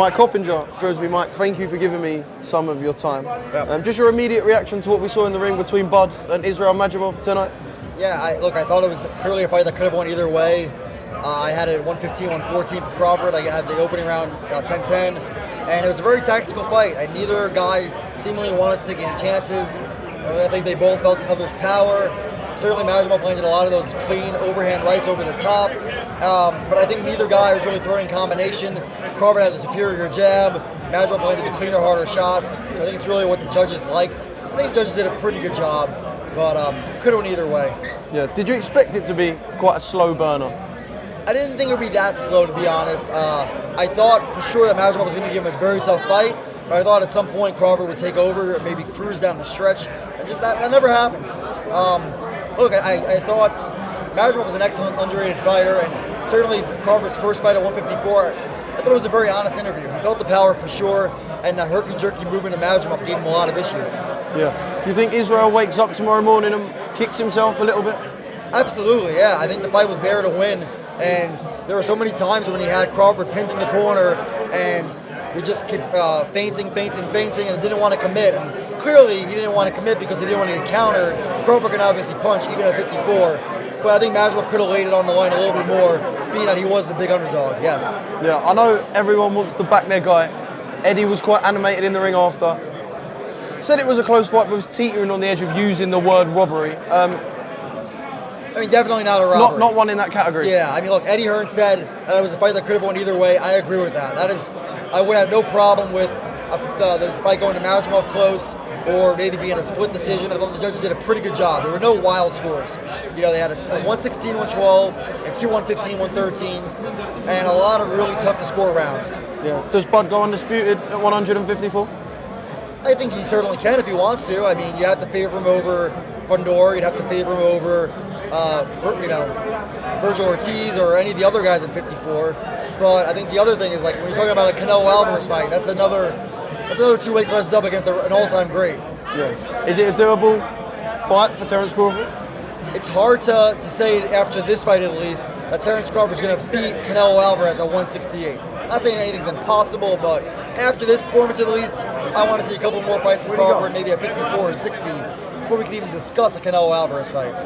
Mike Coppinger, Drosby Mike, thank you for giving me some of your time. Yep. Just your immediate reaction to what we saw in the ring between Bud and Israil Madrimov tonight? Yeah, I thought it was clearly a fight that could have won either way. I had it 115, 114 for Crawford. I had the opening round 10-10, and it was a very tactical fight. Neither guy seemingly wanted to take any chances. I think they both felt the other's power. Certainly Madrimov landed a lot of those clean overhand rights over the top, but I think neither guy was really throwing combination. Crawford had the superior jab. Madrimov landed the cleaner, harder shots. So I think it's really what the judges liked. I think the judges did a pretty good job, but could have went either way. Yeah. Did you expect it to be quite a slow burner? I didn't think it would be that slow, to be honest. I thought for sure that Madrimov was going to give him a very tough fight, but I thought at some point Crawford would take over, maybe cruise down the stretch, and just that never happened. Look, I thought Madrimov was an excellent underrated fighter, and certainly Crawford's first fight at 154, I thought it was a very honest interview. He felt the power for sure, and the herky-jerky movement of Madrimov gave him a lot of issues. Yeah. Do you think Israil wakes up tomorrow morning and kicks himself a little bit? Absolutely, yeah. I think the fight was there to win, and there were so many times when he had Crawford pinned in the corner, and we just kept feinting, and didn't want to commit. And clearly, he didn't want to commit because he didn't want to get countered. Crawford can obviously punch even at 54, but I think Madrimov could have laid it on the line a little bit more, being that he was the big underdog. Yes. Yeah, I know everyone wants to back their guy. Eddie was quite animated in the ring after. Said it was a close fight, but was teetering on the edge of using the word robbery. I mean, definitely not a robbery. Not one in that category. Yeah, I mean, look, Eddie Hearn said that it was a fight that could have won either way. I agree with that. I would have no problem with the fight going to Madrimov close, or maybe being a split decision. I thought the judges did a pretty good job. There were no wild scores. You know, they had a 116, 112, and two 115, 113s, and a lot of really tough to score rounds. Yeah. Does Bud go undisputed at 154? I think he certainly can if he wants to. I mean, you have to favor him over Fundor. You'd have to favor him over, Virgil Ortiz or any of the other guys at 54. But I think the other thing is, like, when you're talking about a Canelo Alvarez fight, that's another 2 weight classes up against an all-time great. Yeah. Is it a doable fight for Terence Crawford? It's hard to say after this fight, at least, that Terence Crawford's going to beat Canelo Alvarez at 168. Not saying anything's impossible, but after this performance, at least, I want to see a couple more fights from Crawford, maybe at 54 or 60, before we can even discuss a Canelo Alvarez fight.